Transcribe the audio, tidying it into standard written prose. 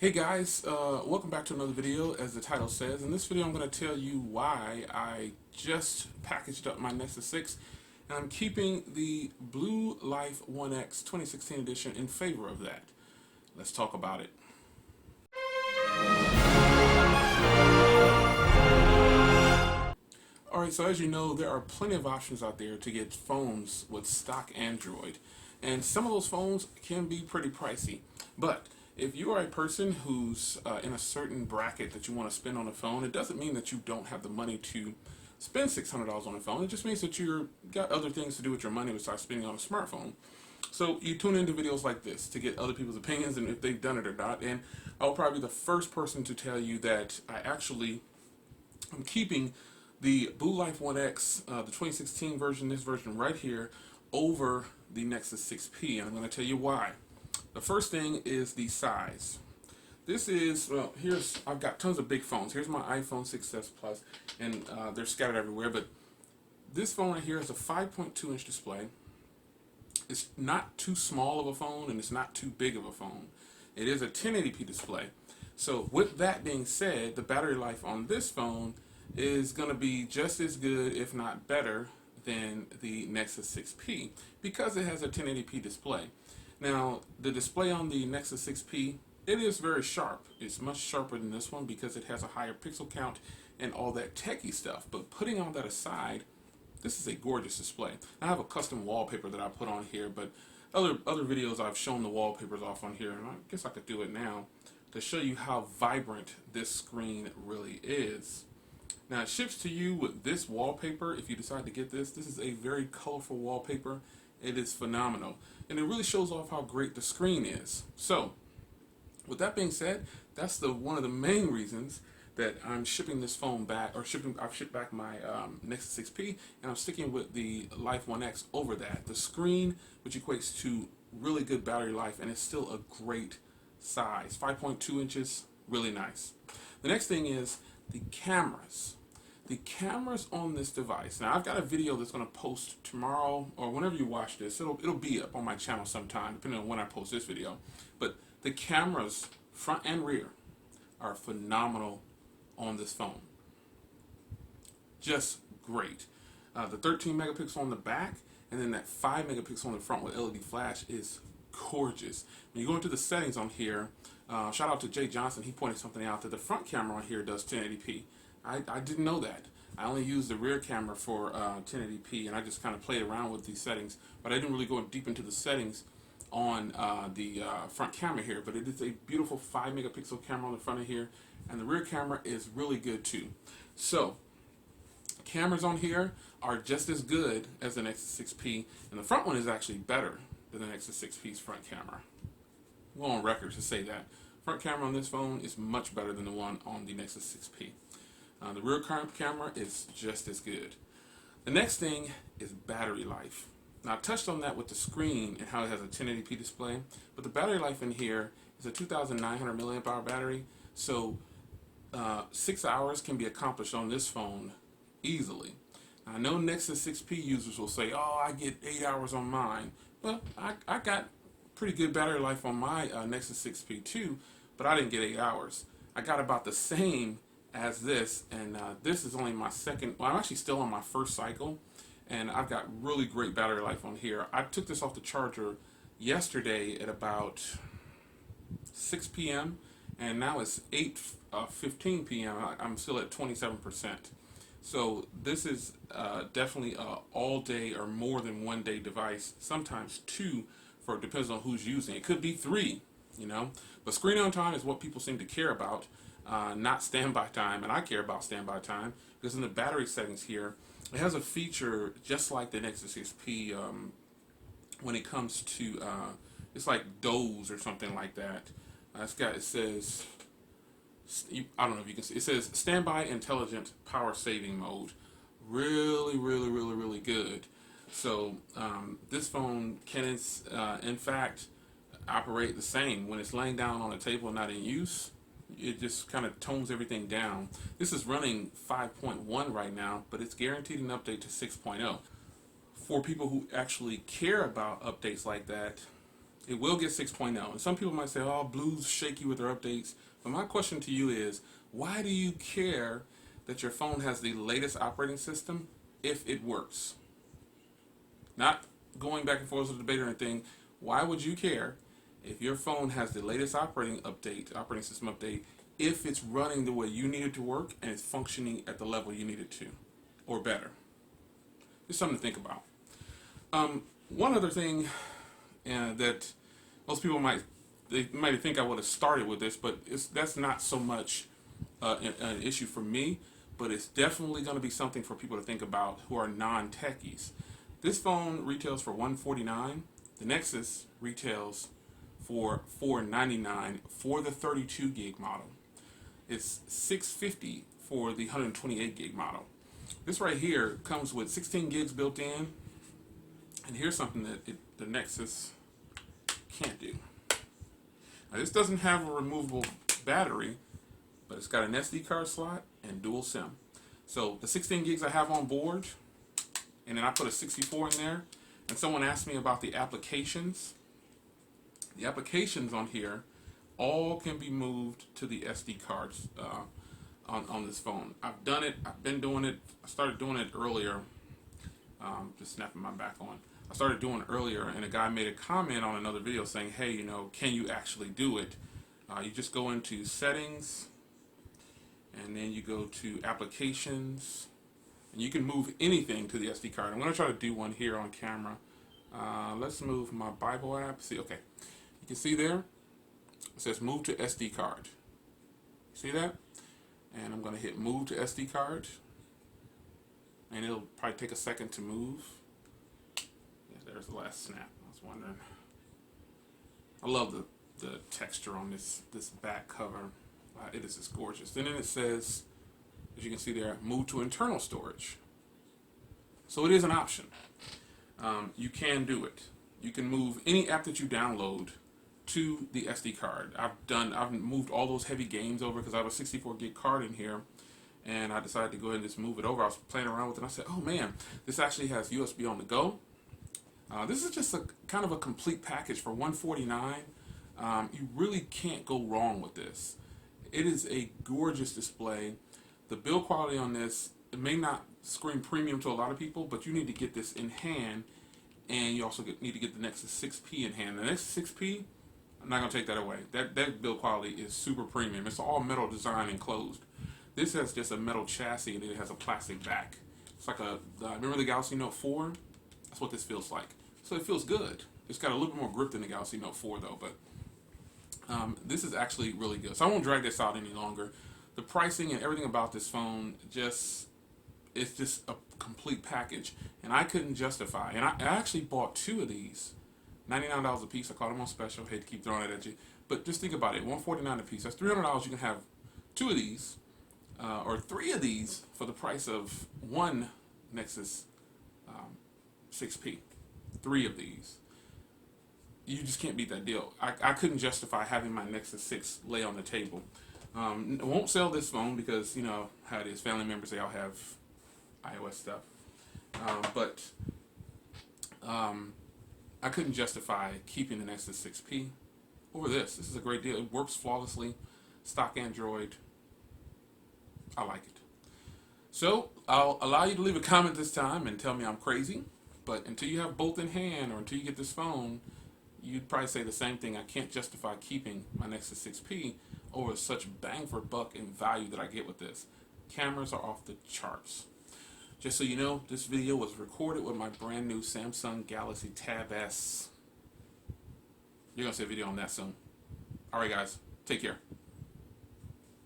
Hey guys, welcome back to another video. As the title says, in this video I'm going to tell you why I just packaged up my Nexus 6 and I'm keeping the BLU Life One X 2016 edition in favor of that. Let's talk about it. Alright, so as you know, there are plenty of options out there to get phones with stock Android, and some of those phones can be pretty pricey. But if you are a person who's in a certain bracket that you want to spend on a phone, it doesn't mean that you don't have the money to spend $600 on a phone. It just means that you've got other things to do with your money besides spending on a smartphone. So you tune into videos like this to get other people's opinions and if they've done it or not. And I'll probably be the first person to tell you that I'm keeping the BLU Life One X, the 2016 version, this version right here, over the Nexus 6P, and I'm going to tell you why. The first thing is the size. This is, well, I've got tons of big phones. Here's my iPhone 6s Plus, and they're scattered everywhere, but this phone right here is a 5.2 inch display. It's not too small of a phone, and it's not too big of a phone. It is a 1080p display. So with that being said, the battery life on this phone is going to be just as good, if not better, than the Nexus 6P because it has a 1080p display. Now, the display on the Nexus 6P, it is very sharp. It's much sharper than this one because it has a higher pixel count and all that techie stuff. But putting all that aside, this is a gorgeous display. I have a custom wallpaper that I put on here, but other videos I've shown the wallpapers off on here, and I guess I could do it now to show you how vibrant this screen really is. Now it ships to you with this wallpaper. If you decide to get this, this is a very colorful wallpaper. It is phenomenal, and it really shows off how great the screen is. So, with that being said, that's one of the main reasons that I'm shipping this phone back, or I've shipped back my Nexus 6P, and I'm sticking with the Life One X over that. The screen, which equates to really good battery life, and it's still a great size, 5.2 inches, really nice. The next thing is the cameras. The cameras on this device. Now I've got a video that's going to post tomorrow or whenever you watch this. It'll be up on my channel sometime, depending on when I post this video. But the cameras, front and rear, are phenomenal on this phone. Just great. The 13 megapixel on the back and then that 5 megapixel on the front with LED flash is gorgeous. When you go into the settings on here, shout out to Jay Johnson, he pointed something out that the front camera on here does 1080p. I didn't know that. I only used the rear camera for 1080p, and I just kind of played around with these settings, but I didn't really go deep into the settings on the front camera here. But it is a beautiful 5 megapixel camera on the front of here, and the rear camera is really good too. So cameras on here are just as good as the Nexus 6P, and the front one is actually better than the Nexus 6P's front camera. We're on record to say that. Front camera on this phone is much better than the one on the Nexus 6P. The rear camera is just as good. The next thing is battery life. Now I touched on that with the screen and how it has a 1080p display, but the battery life in here is a 2,900 milliamp hour battery, so 6 hours can be accomplished on this phone easily. Now, I know Nexus 6P users will say, oh, I get 8 hours on mine. Well, I got pretty good battery life on my Nexus 6P too, but I didn't get 8 hours. I got about the same as this, and this is only my second. Well, I'm actually still on my first cycle, and I've got really great battery life on here. I took this off the charger yesterday at about 6 p.m. and now it's 8:15 p.m. I'm still at 27%. So this is definitely a all day or more than 1 day device, sometimes two, for it depends on who's using it. It could be 3, you know. But screen on time is what people seem to care about, not standby time, and I care about standby time because in the battery settings here, it has a feature just like the Nexus 6P when it comes to, it's like doze or something like that. It says, I don't know if you can see, it says standby intelligent power saving mode. Really, really, really, really good. So this phone can, in fact, operate the same when it's laying down on a table and not in use. It just kind of tones everything down. This is running 5.1 right now, but it's guaranteed an update to 6.0. For people who actually care about updates like that, It will get 6.0. And some people might say, oh, Blue's shaky with their updates. But my question to you is, why do you care that your phone has the latest operating system if it works? Not going back and forth with the debate or anything. Why would you care if your phone has the latest operating system update, if it's running the way you need it to work and it's functioning at the level you need it to, or better? Just something to think about. One other thing that most people might think I would have started with this, but that's not so much an issue for me, but it's definitely going to be something for people to think about who are non-techies. This phone retails for $149. The Nexus retails for $499 for the 32 gig model. It's $650 for the 128 gig model. This right here comes with 16 gigs built in, and here's something that the Nexus can't do. Now, this doesn't have a removable battery, but it's got an SD card slot and dual SIM. So the 16 gigs I have on board, and then I put a 64 in there, and someone asked me about the applications. The applications on here all can be moved to the SD cards on this phone. I've done it. I've been doing it. I started doing it earlier. Just snapping my back on. I started doing it earlier, and a guy made a comment on another video saying, hey, you know, can you actually do it? You just go into settings, and then you go to applications, and you can move anything to the SD card. I'm going to try to do one here on camera. Let's move my Bible app. See, okay. You can see there, it says move to SD card. See that? And I'm going to hit move to SD card. And it'll probably take a second to move. Yeah, there's the last snap. I was wondering. I love the texture on this back cover. It is just gorgeous. And then it says, as you can see there, move to internal storage. So it is an option. You can do it. You can move any app that you download to the SD card. I've moved all those heavy games over because I have a 64 gig card in here, and I decided to go ahead and just move it over. I was playing around with it, and I said, oh man, this actually has USB on the go. This is just a kind of a complete package for $149. You really can't go wrong with this. It is a gorgeous display. The build quality on this, it may not scream premium to a lot of people, but you need to get this in hand, and you also need to get the Nexus 6P in hand. The Nexus 6P, I'm not going to take that away. That build quality is super premium. It's all metal design enclosed. This has just a metal chassis, and it has a plastic back. It's like remember the Galaxy Note 4? That's what this feels like. So it feels good. It's got a little bit more grip than the Galaxy Note 4 though, but this is actually really good. So I won't drag this out any longer. The pricing and everything about this phone it's just a complete package, and I couldn't justify. And I actually bought two of these, $99 a piece. I caught them on special. Hate to keep throwing it at you, but just think about it: $149 a piece. That's $300. You can have two of these, or three of these for the price of one Nexus 6P. Three of these. You just can't beat that deal. I couldn't justify having my Nexus 6 lay on the table. I won't sell this phone because, you know, how it is. Family members, they all have iOS stuff. But I couldn't justify keeping the Nexus 6P over this. This is a great deal. It works flawlessly. Stock Android. I like it. So I'll allow you to leave a comment this time and tell me I'm crazy. But until you have both in hand, or until you get this phone, you'd probably say the same thing. I can't justify keeping my Nexus 6P over such bang for buck and value that I get with this. Cameras are off the charts. Just so you know, this video was recorded with my brand new Samsung Galaxy Tab S. You're going to see a video on that soon. Alright guys, take care.